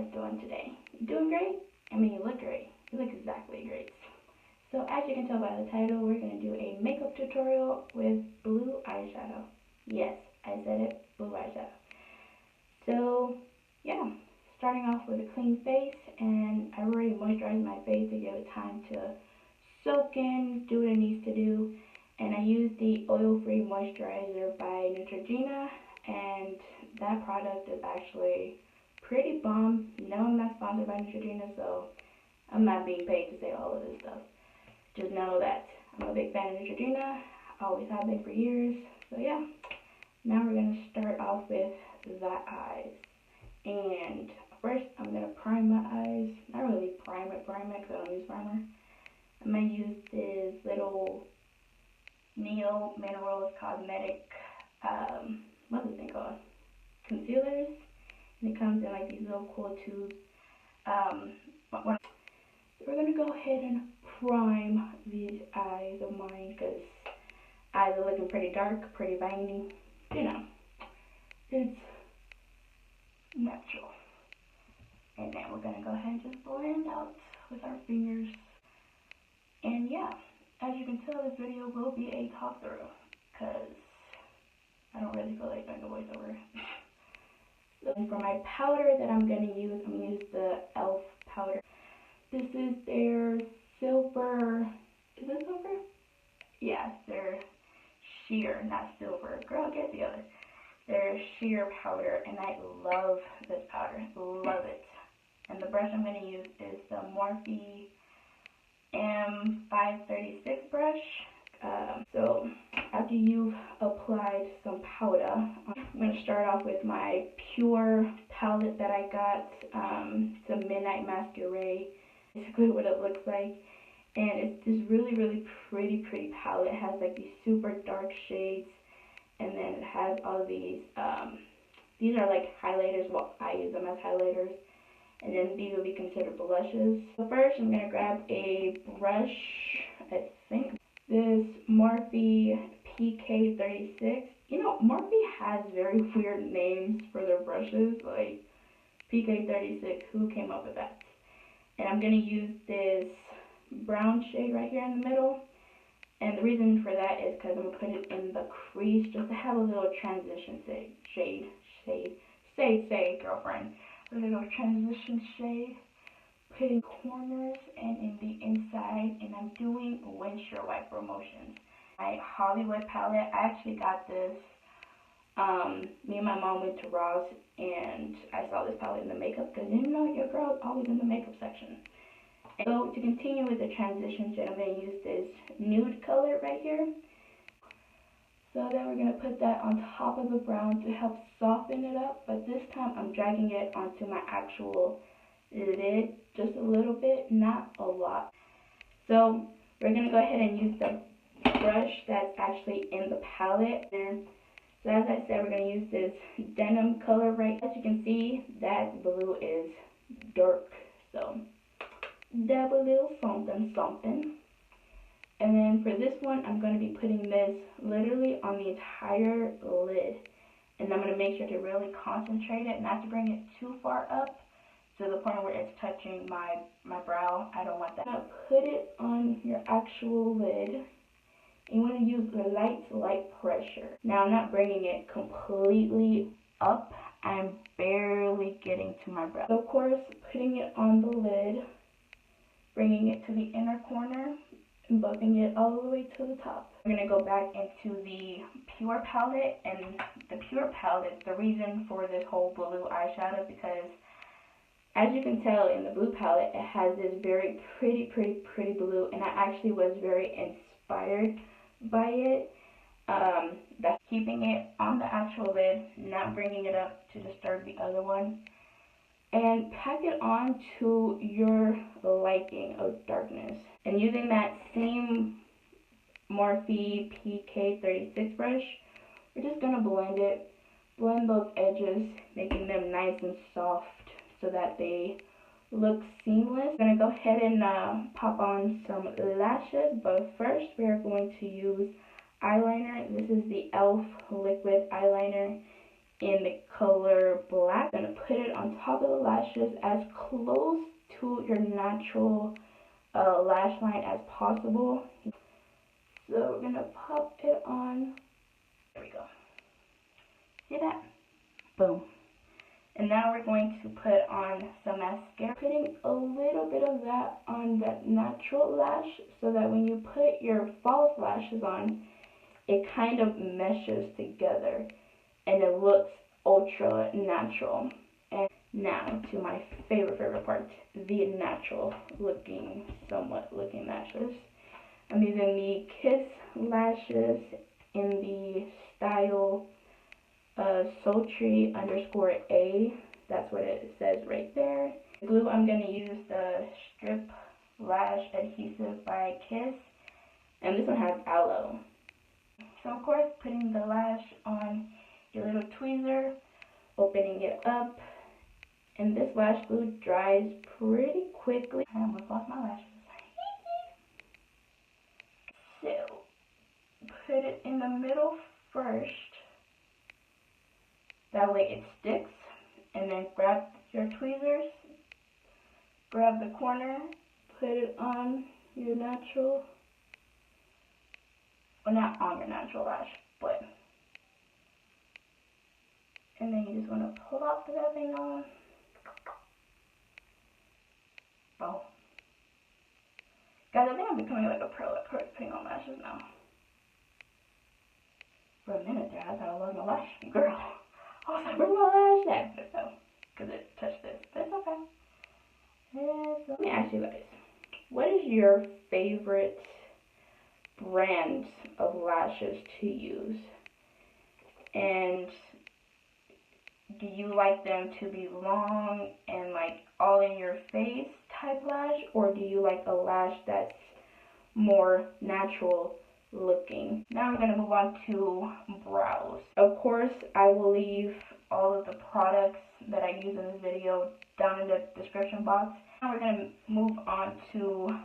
guys doing today? You doing great? I mean, you look great. You look exactly great. So as you can tell by the title, we're going to do a makeup tutorial with blue eyeshadow. Yes, I said it, blue eyeshadow. So yeah, starting off with a clean face, and I already moisturized my face to give it time to soak in, do what it needs to do. And I used the oil-free moisturizer by Neutrogena, and that product is actually pretty bomb. No, I'm not sponsored by Neutrogena, so I'm not being paid to say all of this stuff. Just know that I'm a big fan of Neutrogena. I always have been for years. So yeah, now we're going to start off with the eyes. And first, I'm going to prime my eyes. Not really prime it because I don't use primer. I'm going to use this little Neomineral cosmetic, what's this thing called? Concealers. And it comes in like these little cool tubes. So we're going to go ahead and prime these eyes of mine because eyes are looking pretty dark, pretty veiny. You know, it's natural. And then we're going to go ahead and just blend out with our fingers. And yeah, as you can tell, this video will be a talk through because I don't really feel like doing a voiceover. So for my powder that I'm going to use, I'm going to use the e.l.f. powder. This is their silver, is it silver? Yeah, their sheer, not silver. Girl, get the other. Their sheer powder, and I love this powder. Love it. And the brush I'm going to use is the Morphe M536 brush. So after you've applied some powder, I'm going to start off with my pure palette that I got. It's a Midnight Masquerade. Basically what it looks like. And it's this really pretty palette. It has like these super dark shades. And then it has all these are like highlighters. Well, I use them as highlighters. And then these will be considered blushes. So first I'm going to grab a brush, I think this Morphe PK36. You know, Morphe has very weird names for their brushes, like PK36. Who came up with that? And I'm going to use this brown shade right here in the middle. And the reason for that is because I'm going to put it in the crease just to have a little transition shade. Say, girlfriend. A little transition shade. Put in corners and in the inside. And I'm doing windshield wiper motions. My Hollywood palette, I actually got this. Me and my mom went to Ross and I saw this palette in the makeup because you know your girl's always in the makeup section. And so to continue with the transition shade, I'm going to use this nude color right here. So then we're going to put that on top of the brown to help soften it up. But this time I'm dragging it onto my actual lid just a little bit, not a lot. So we're going to go ahead and use the brush that's actually in the palette. And so as I said, we're going to use this denim color right. As you can see, that blue is dark. So dab a little something. And then for this one, I'm going to be putting this literally on the entire lid. And I'm going to make sure to really concentrate it, not to bring it too far up to the point where it's touching my brow. I don't want that. Now put it on your actual lid. You want to use light pressure. Now I'm not bringing it completely up. I'm barely getting to my brow. So of course, putting it on the lid, bringing it to the inner corner, and buffing it all the way to the top. We're going to go back into the pure palette, and the pure palette, the reason for this whole blue eyeshadow, because as you can tell in the blue palette, it has this very pretty blue, and I actually was very inspired by it. That's keeping it on the actual lid, not bringing it up to disturb the other one. And pack it on to your liking of darkness. And using that same Morphe PK36 brush, we're just going to blend those edges, making them nice and soft so that they look seamless. I'm going to go ahead and pop on some lashes, but first we are going to use eyeliner. This is the e.l.f. liquid eyeliner in the color black. I'm going to put it on top of the lashes as close to your natural lash line as possible. So we're going to pop it on. There we go. See that? Boom. And now we're going to put on some mascara. Putting a little bit of that on that natural lash so that when you put your false lashes on, it kind of meshes together and it looks ultra natural. And now to my favorite part, the natural looking, somewhat looking lashes. I'm using the Kiss lashes in the style sultry _A. That's what it says right there. The glue, I'm going to use the Strip Lash Adhesive by Kiss, and this one has aloe. So of course, putting the lash on your little tweezer, opening it up, and this lash glue dries pretty quickly. I almost lost my lashes. So, put it in the middle first. That way it sticks. And then grab your tweezers, grab the corner, put it on your natural, well, not on your natural lash, but, and then you just want to plop that thing on. Boom. Guys, I think I'm becoming like a pro at putting on lashes now. For a minute there, I thought I lost my lash. Girl, I was like, where's my lash at? But no, because it touched this. But it's okay. Let me ask you guys, what is your favorite brand of lashes to use? And do you like them to be long and like all in your face type lash, or do you like a lash that's more natural looking? Now we're going to move on to brows. Of course, I will leave all of the products that I use in this video down in the description box. Now we're going to move on to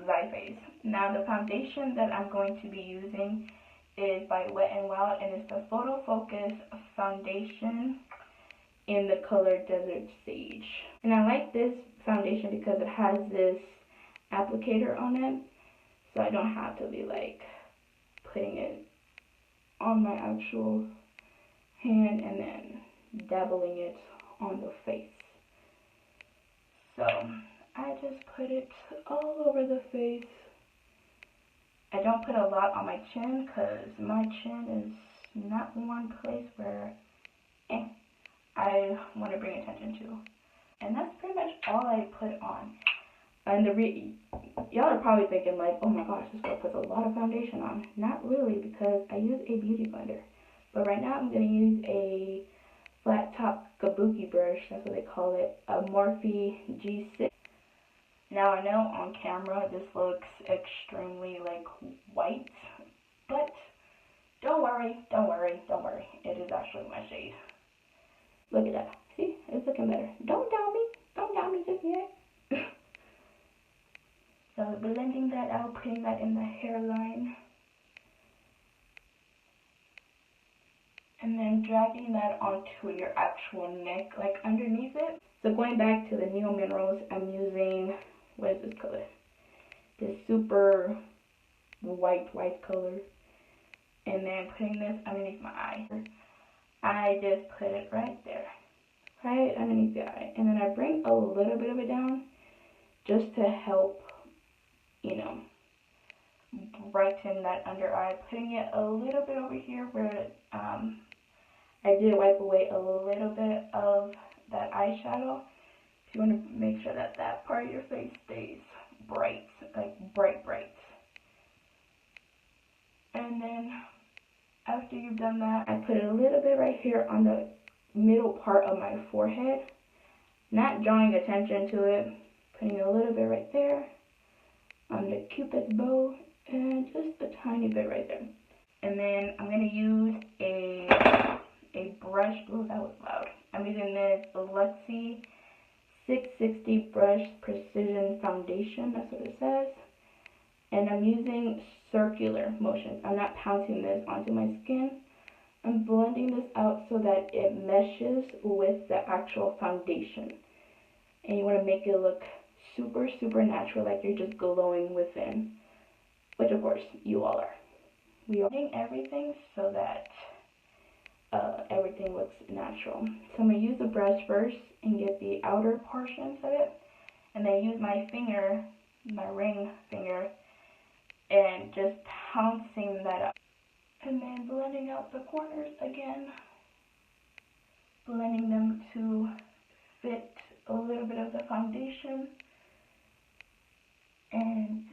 Zyface. Now the foundation that I'm going to be using is by Wet n Wild, and it's the Photofocus foundation in the color Desert Sage. And I like this foundation because it has this applicator on it, so I don't have to be like putting it on my actual hand and then dabbling it on the face. So I just put it all over the face. I don't put a lot on my chin because my chin is not one place where I want to bring attention to. And that's pretty much all I put on. And y'all are probably thinking like, oh my gosh, this girl puts a lot of foundation on. Not really, because I use a beauty blender. But right now I'm going to use a flat top kabuki brush, that's what they call it, a Morphe G6. Now I know on camera this looks extremely like white, but don't worry, it is actually my shade. Look at that, see, it's looking better. Don't doubt me just yet. So blending that out, putting that in the hairline, and then dragging that onto your actual neck, like underneath it. So going back to the Neominerals, I'm using, what is this color? This super white color. And then putting this underneath my eye. I just put it right there, right underneath the eye. And then I bring a little bit of it down just to help, you know, brighten that under eye. Putting it a little bit over here where I did wipe away a little bit of that eyeshadow. You want to make sure that that part of your face stays bright, like bright. And then after you've done that, I put a little bit right here on the middle part of my forehead, not drawing attention to it, putting a little bit right there on the Cupid's bow, and just a tiny bit right there. And then I'm going to use a brush. Ooh, that was loud. I'm using this Luxie 660 Brush Precision Foundation. That's what it says. And I'm using circular motions. I'm not pouncing this onto my skin. I'm blending this out so that it meshes with the actual foundation. And you want to make it look super, super natural, like you're just glowing within. Which, of course, you all are. We are doing everything so that everything looks natural. So I'm going to use the brush first and get the outer portions of it. And then use my finger, my ring finger, and just pouncing that up. And then blending out the corners again. Blending them to fit a little bit of the foundation. And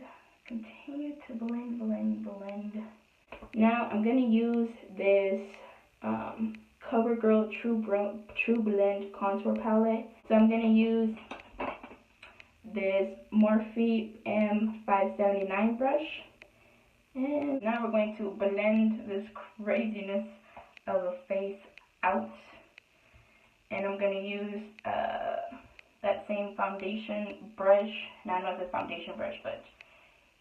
continue to blend, blend, blend. Now I'm going to use this Covergirl True Blend Contour Palette. So I'm going to use this Morphe M579 brush. And now we're going to blend this craziness of a face out. And I'm going to use that same foundation brush. Now I know it's a foundation brush, but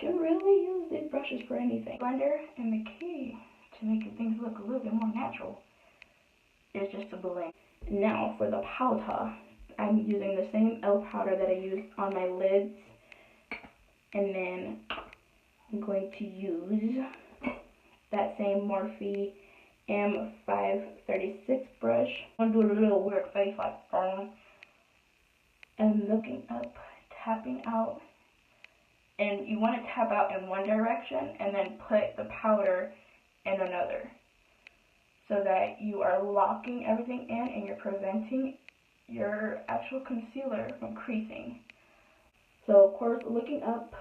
you can really use these brushes for anything. Blender, and the key to making things look a little bit more natural is just to blend. Now for the powder, I'm using the same e.l.f. powder that I used on my lids. And then I'm going to use that same Morphe M536 brush. I'm going to do a little weird face like and looking up, tapping out. And you want to tap out in one direction and then put the powder in another, so that you are locking everything in and you're preventing your actual concealer from creasing. So of course, looking up,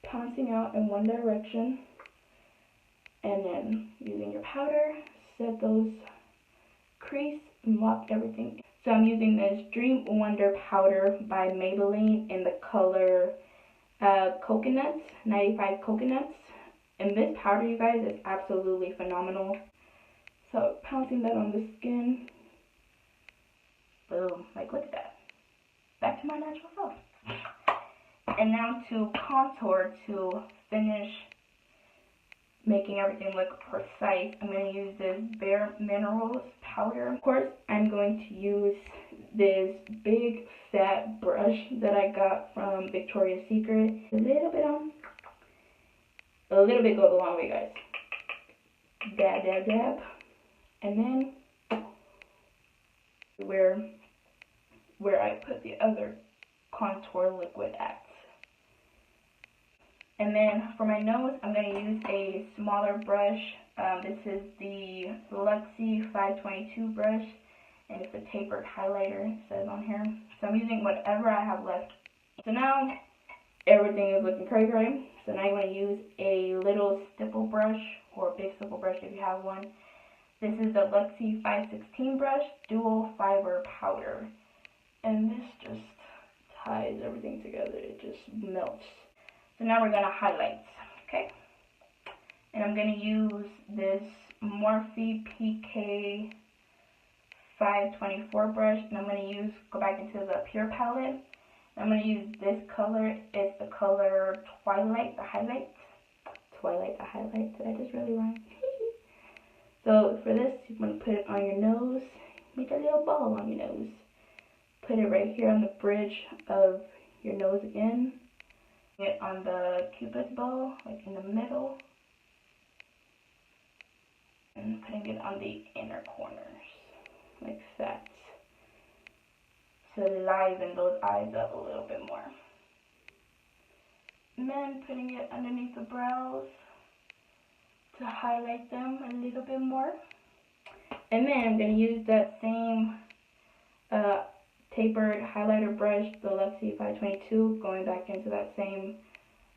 pouncing out in one direction, and then using your powder, set those crease and lock everything. So I'm using this Dream Wonder powder by Maybelline in the color Coconuts, 95 Coconuts. And this powder, you guys, is absolutely phenomenal. So pouncing that on the skin. Boom. Like, look at that. Back to my natural self. And now to contour, to finish making everything look precise, I'm going to use this Bare Minerals powder. Of course, I'm going to use this big fat brush that I got from Victoria's Secret. A little bit goes a long way, guys. Dab, dab, dab. And then where I put the other contour liquid at. And then for my nose, I'm going to use a smaller brush. This is the Luxie 522 brush, and it's a tapered highlighter, it says on here. So I'm using whatever I have left. So now everything is looking cray cray. So now you want to use a little stipple brush, or a big stipple brush if you have one. This is the Luxie 516 brush, dual fiber powder. And this just ties everything together. It just melts. So now we're going to highlight, okay? And I'm going to use this Morphe PK 524 brush, and I'm going to go back into the Pure palette. I'm going to use this color. It's the color Twilight, the highlight. Twilight, the highlight. Did I just really rhyme? So for this, you want to put it on your nose. Make a little ball on your nose. Put it right here on the bridge of your nose again. It on the Cupid's bow, like in the middle. And putting it on the inner corners, like that. To liven those eyes up a little bit more. And then putting it underneath the brows to highlight them a little bit more. And then I'm going to use that same tapered highlighter brush, the Luxie 522, going back into that same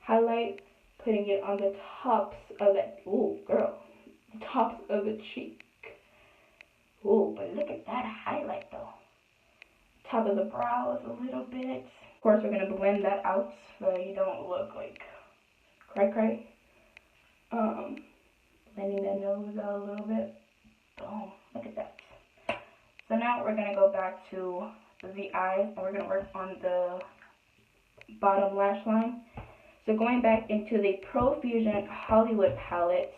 highlight, putting it on the tops of that, ooh girl, the tops of the cheek. Ooh, but look at that highlight though. Top of the brows a little bit. Of course, we're going to blend that out so you don't look like cray cray. Blending the nose out a little bit. Boom, look at that. So now we're going to go back to the eyes, and we're going to work on the bottom lash line. So going back into the Profusion Hollywood palette.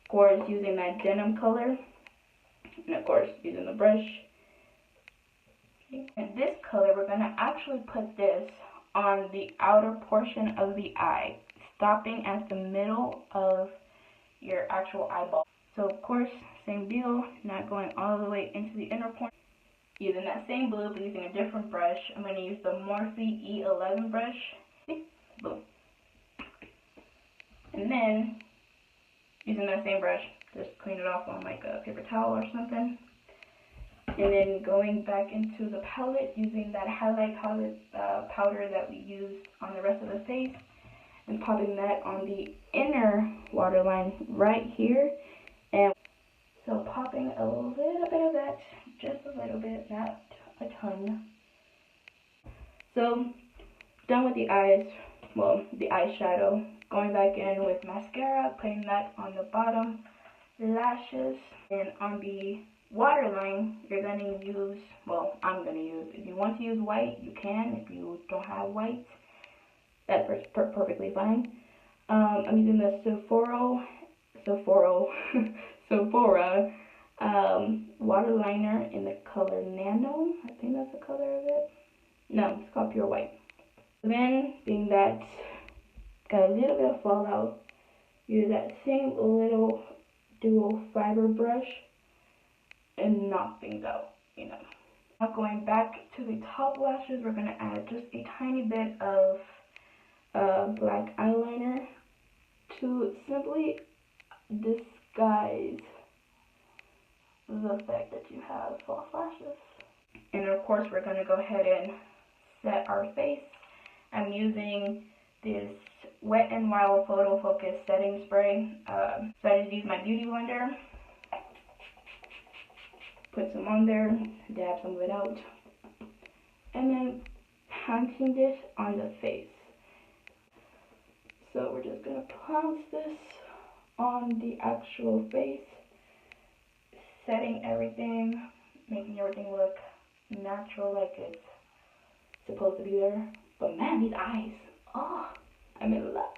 Of course, using that denim color. And of course, using the brush. And this color, we're going to actually put this on the outer portion of the eye, stopping at the middle of your actual eyeball. So of course, same deal, not going all the way into the inner corner. Using that same blue, but using a different brush. I'm going to use the Morphe E11 brush. Boom. And then, using that same brush, just clean it off on like a paper towel or something. And then going back into the palette, using that highlight powder that we used on the rest of the face, and popping that on the inner waterline right here. And so popping a little bit of that, just a little bit, not a ton. So done with the eyes, well, the eyeshadow. Going back in with mascara, putting that on the bottom lashes, and on the waterline, you're going to use, well, I'm going to use, if you want to use white, you can. If you don't have white, that's perfectly fine. I'm using the Sephora water liner in the color Nano. I think that's the color of it. No, it's called Pure White. Then, being that got a little bit of fallout, use that same little dual fiber brush and knock things out, you know. Now going back to the top lashes, we're going to add just a tiny bit of black eyeliner to simply disguise the fact that you have false lashes. And of course, we're going to go ahead and set our face. I'm using this Wet n Wild Photo Focus setting spray. So I just use my beauty blender, put some on there, dab some of it out, and then planting this on the face. So we're just going to plant this on the actual face, setting everything, making everything look natural like it's supposed to be there. But man, these eyes, oh, I'm in love.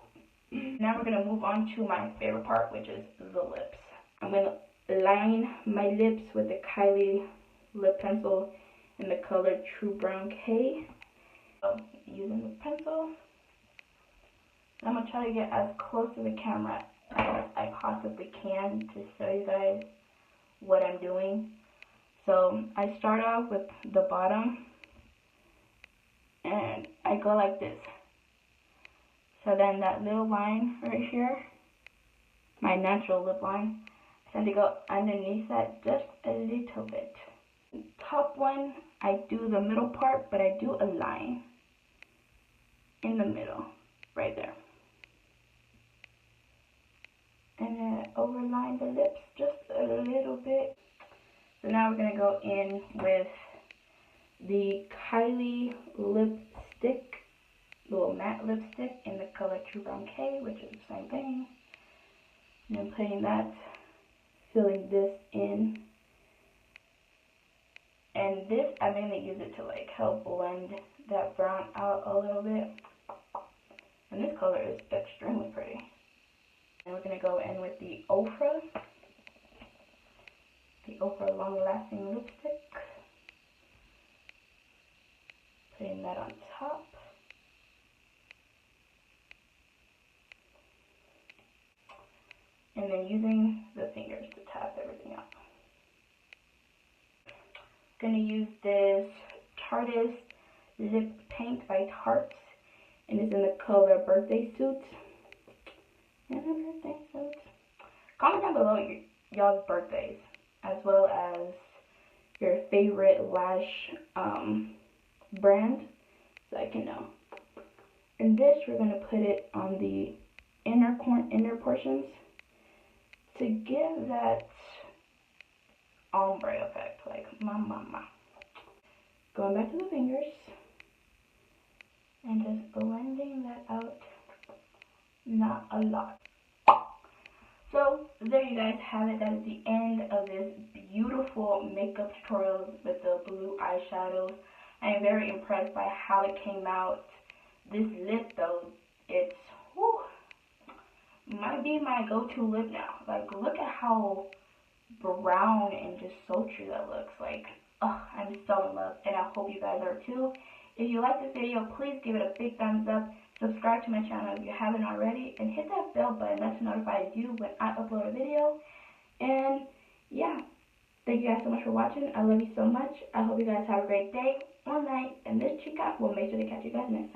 Now we're going to move on to my favorite part, which is the lips. I'm going to line my lips with the Kylie lip pencil in the color True Brown K. So, using the pencil, I'm going to try to get as close to the camera as I possibly can to show you guys what I'm doing. So I start off with the bottom and I go like this. So then that little line right here, my natural lip line, I tend to go underneath that just a little bit. The top one, I do the middle part, but I do a line in the middle, right there. And then overline the lips just a little bit. So now we're going to go in with the Kylie lipstick, little matte lipstick in the color True Brown K, which is the same thing. And then putting that, filling this in. And this, I mainly use it to like help blend that brown out a little bit. And this color is extremely pretty. And we're going to go in with the Ofra Long Lasting Lipstick. Putting that on top. And then using the fingers to tap everything out. Going to use this Tarte Lip Paint by Tarte. And it's in the color Birthday Suit. And a birthday suit. Comment down below y'all's birthdays, as well as your favorite lash brand, so I can know. And this, we're going to put it on the inner portions to give that ombre effect, like ma ma ma. Going back to the fingers and just blending that out. Not a lot. So there you guys have it. That is the end of this beautiful makeup tutorial with the blue eyeshadows. I am very impressed by how it came out. This lip though, it's might be my go-to lip now. Like, look at how brown and just sultry that looks. Like, oh, I'm so in love, and I hope you guys are too. If you like this video, please give it a big thumbs up. Subscribe to my channel if you haven't already, and hit that bell button that's notifies you when I upload a video. And yeah, thank you guys so much for watching. I love you so much. I hope you guys have a great day or night, and this chica will make sure to catch you guys next time.